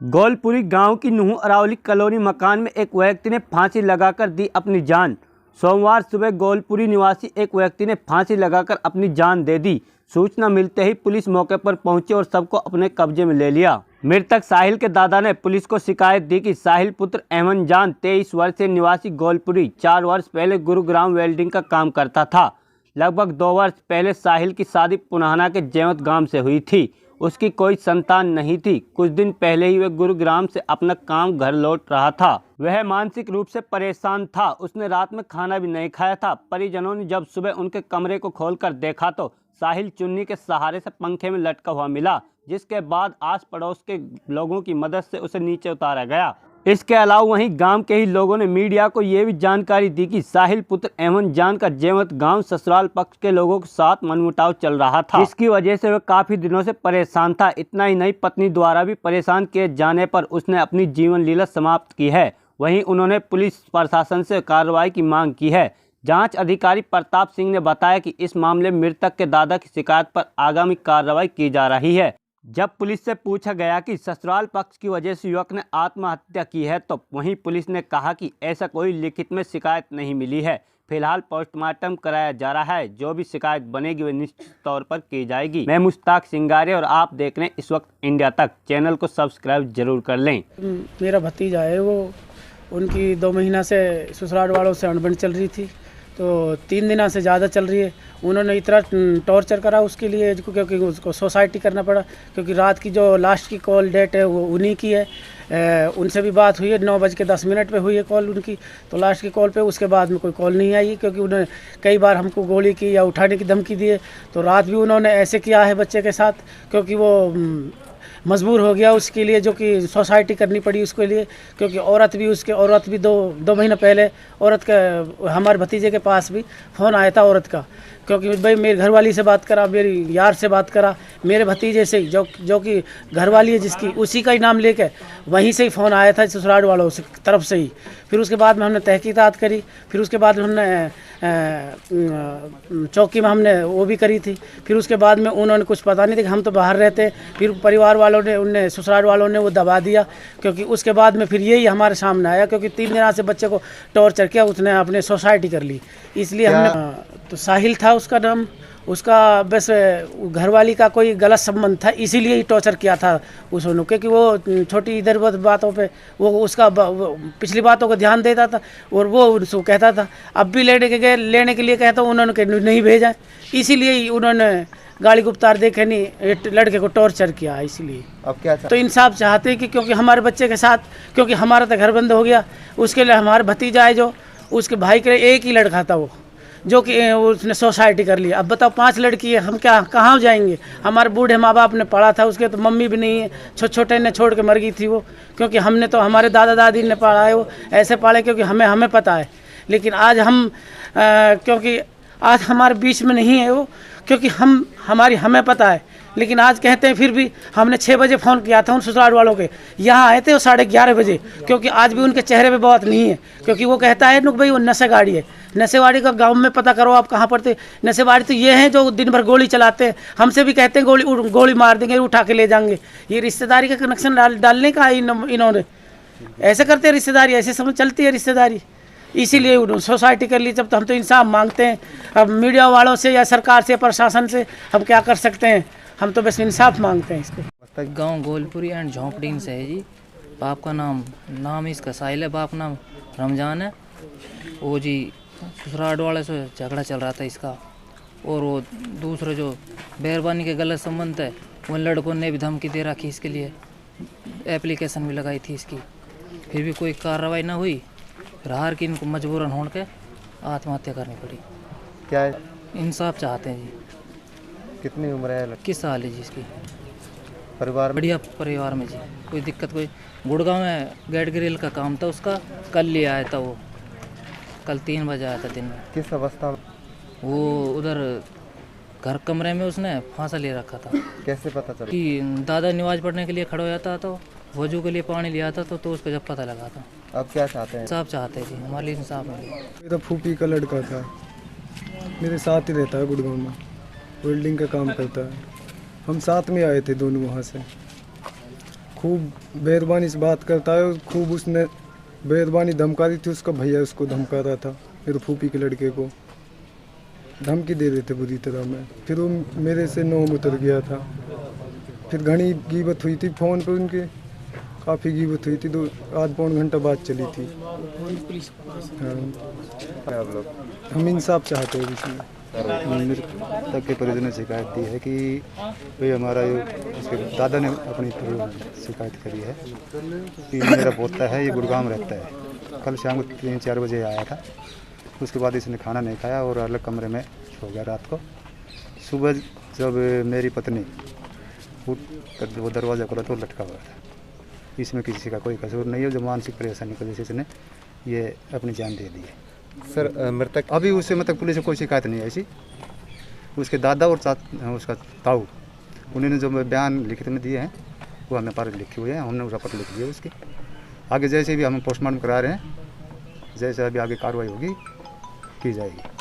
गोलपुरी गांव की नुह अरावली कॉलोनी मकान में एक व्यक्ति ने फांसी लगाकर दी अपनी जान। सोमवार सुबह गोलपुरी निवासी एक व्यक्ति ने फांसी लगाकर अपनी जान दे दी। सूचना मिलते ही पुलिस मौके पर पहुंची और सबको अपने कब्जे में ले लिया। मृतक साहिल के दादा ने पुलिस को शिकायत दी कि साहिल पुत्र अहमद जान 23 वर्षीय निवासी गोलपुरी 4 वर्ष पहले गुरुग्राम वेल्डिंग का काम करता था। लगभग 2 वर्ष पहले साहिल की शादी पुनाहना के जेवत गांव से हुई थी। उसकी कोई संतान नहीं थी। कुछ दिन पहले ही वह गुरुग्राम से अपना काम घर लौट रहा था। वह मानसिक रूप से परेशान था। उसने रात में खाना भी नहीं खाया था। परिजनों ने जब सुबह उनके कमरे को खोलकर देखा तो साहिल चुन्नी के सहारे से पंखे में लटका हुआ मिला, जिसके बाद आस पड़ोस के लोगों की मदद से उसे नीचे उतारा गया। इसके अलावा वहीं गांव के ही लोगों ने मीडिया को यह भी जानकारी दी कि साहिल पुत्र अहमद जान का जेवत गांव ससुराल पक्ष के लोगों के साथ मनमुटाव चल रहा था। इसकी वजह से वह काफी दिनों से परेशान था। इतना ही नहीं, पत्नी द्वारा भी परेशान किए जाने पर उसने अपनी जीवन लीला समाप्त की है। वहीं उन्होंने पुलिस प्रशासन से कार्रवाई की मांग की है। जांच अधिकारी प्रताप सिंह ने बताया कि इस मामले में मृतक के दादा की शिकायत पर आगामी कार्रवाई की जा रही है। जब पुलिस से पूछा गया कि ससुराल पक्ष की वजह से युवक ने आत्महत्या की है, तो वहीं पुलिस ने कहा कि ऐसा कोई लिखित में शिकायत नहीं मिली है। फिलहाल पोस्टमार्टम कराया जा रहा है। जो भी शिकायत बनेगी वह निश्चित तौर पर की जाएगी। मैं मुश्ताक सिंगारे और आप देख रहे हैं इस वक्त इंडिया तक। चैनल को सब्सक्राइब जरूर कर लें। मेरा भतीजा है, वो उनकी 2 महीना से ससुराल वालों से अनबन चल रही थी, तो 3 दिनों से ज़्यादा चल रही है। उन्होंने इतना टॉर्चर करा उसके लिए, क्योंकि उसको सोसाइटी करना पड़ा, क्योंकि रात की जो लास्ट की कॉल डेट है वो उन्हीं की है। उनसे भी बात हुई है, 9:10 पे हुई है कॉल उनकी, तो लास्ट की कॉल पे उसके बाद में कोई कॉल नहीं आई, क्योंकि उन्होंने कई बार हमको गोली की या उठाने की धमकी दी है। तो रात भी उन्होंने ऐसे किया है बच्चे के साथ, क्योंकि वो मजबूर हो गया उसके लिए, जो कि सोसाइटी करनी पड़ी उसके लिए, क्योंकि औरत भी 2 महीने पहले औरत का हमारे भतीजे के पास भी फ़ोन आया था औरत का, क्योंकि भाई मेरी घरवाली से बात करा, मेरी यार से बात करा, मेरे भतीजे से जो कि घरवाली है जिसकी, उसी का ही नाम लेकर वहीं से ही फ़ोन आया था ससुराल वालों से तरफ से ही। फिर उसके बाद में हमने तहकीकात करी, फिर उसके बाद में हमने चौकी में हमने वो भी करी थी। फिर उसके बाद में उन्होंने कुछ पता नहीं था कि हम तो बाहर रहते। फिर परिवार वालों ने, उनने ससुराल वालों ने वो दबा दिया, क्योंकि उसके बाद में फिर यही हमारे सामने आया, क्योंकि 3 दिन से बच्चे को टॉर्चर किया, उसने अपने सोसाइटी कर ली। इसलिए हमने, तो साहिल था उसका नाम, उसका बस घरवाली का कोई गलत संबंध था, इसीलिए ही टॉर्चर किया था उसने, क्योंकि वो छोटी इधर उधर बातों पे वो उसका पिछली बातों को ध्यान देता था, और वो उसको कहता था। अब भी लेने के लिए कहता, उन्होंने नहीं भेजा, इसीलिए ही उन्होंने गाड़ी गुप्तार देखे नहीं लड़के को टॉर्चर किया। इसीलिए अब क्या तो इंसाफ चाहते हैं कि, क्योंकि हमारे बच्चे के साथ, क्योंकि हमारा तो घर बंद हो गया, उसके लिए हमारे भतीजा है जो उसके भाई के एक ही लड़का था वो, जो कि उसने सोसाइटी कर लिया। अब बताओ 5 लड़की है, हम क्या कहाँ जाएंगे? हमारे बूढ़े माँ बाप ने पढ़ा था, उसके तो मम्मी भी नहीं है, छोटे ने छोड़ के मर गई थी वो, क्योंकि हमने तो हमारे दादा दादी ने पढ़ा है, वो ऐसे पढ़े क्योंकि हमें पता है। लेकिन आज हम क्योंकि आज हमारे बीच में नहीं है वो, क्योंकि हमें पता है, लेकिन आज कहते हैं। फिर भी हमने 6 बजे फ़ोन किया था उन ससुराल वालों के, यहाँ आए थे वो 11:30 बजे, क्योंकि आज भी उनके चेहरे पे बहुत नहीं है, क्योंकि वो कहता है नुक भाई वो नशेवाड़ी है। नशेवाड़ी का गांव में पता करो आप कहाँ पड़ते। नशेवाड़ी तो ये हैं जो दिन भर गोली चलाते हैं, हमसे भी कहते हैं गोली मार देंगे, उठा के ले जाएंगे। ये रिश्तेदारी का कनेक्शन डालने का इन्होंने ऐसे करते हैं, रिश्तेदारी ऐसे समझ चलती है रिश्तेदारी, इसीलिए सोसाइटी कर ली। जब तो हम तो इंसाफ मांगते हैं, अब मीडिया वालों से या सरकार से, प्रशासन से हम क्या कर सकते हैं? हम तो बस इंसाफ मांगते हैं इसको। गांव गोलपुरी एंड झोंपड़ी से है जी। बाप का नाम इसका साहिल है, बाप नाम रमजान है। वो जी ससुराल वाले से झगड़ा चल रहा था इसका, और वो दूसरे जो मेहरबानी के गलत संबंध है, उन लड़कों ने भी धमकी दे रखी इसके लिए, एप्लीकेशन भी लगाई थी इसकी, फिर भी कोई कार्रवाई ना हुई। फिर हार की इनको मजबूरन होने के आत्महत्या करनी पड़ी। क्या है? इंसाफ चाहते हैं जी। कितनी उम्र है? 21 साल है जी इसकी। परिवार में? बढ़िया परिवार में जी, कोई दिक्कत कोई। गुड़गांव में गेट ग्रिल का काम था उसका, कल ले आया था वो, कल 3 बजे आया था दिन में। किस अवस्था में? वो उधर घर कमरे में उसने फांसा ले रखा था। कैसे पता चला? कि दादा नमाज पढ़ने के लिए खड़ा हो जाता तो वजू के लिए पानी लिया था, तो उसको जब पता लगा था। अब क्या चाहते हैं? इंसाफ चाहते हैं जी, हमारे लिए इंसाफ है। मेरा फूफी का लड़का था, मेरे साथ ही रहता है, गुड़गांव में वेल्डिंग का काम करता है। हम साथ में आए थे दोनों वहाँ से। खूब बेरबानी से बात करता है और खूब उसने बेरबानी धमका दी थी। उसका भैया उसको धमका रहा था, मेरे फूफी के लड़के को धमकी दे रहे थे बुरी तरह में। फिर वो मेरे से नोम उतर गया था। फिर घनी गीबत हुई थी फ़ोन पर उनके, काफ़ी गीबत हुई थी, 2-8 घंटा बात चली थी। हाँ, आप लोग हम इंसाफ चाहते हैं इसमें। तक के परिजनों ने शिकायत दी है कि भाई हमारा उसके दादा ने अपनी शिकायत करी है कि मेरा पोता है, ये गुड़गांव रहता है। कल शाम को 3-4 बजे आया था। उसके बाद इसने खाना नहीं खाया और अलग कमरे में सो गया रात को। सुबह जब मेरी पत्नी उठ कर वो दरवाज़ा खोला तो लटका हुआ था। इसमें किसी का कोई कसूर नहीं है। जो मानसिक परेशानी की वजह से इसने ये अपनी जान दे दी है। सर मृतक अभी उससे मतलब पुलिस से कोई शिकायत नहीं है ऐसी। उसके दादा और उसका ताऊ उन्होंने जो बयान लिखित में दिए हैं वो हमें पर लिखे हुए हैं। हमने रपट लिख दिया उसकी। आगे जैसे भी हम पोस्टमार्टम करा रहे हैं, जैसे अभी आगे कार्रवाई होगी की जाएगी।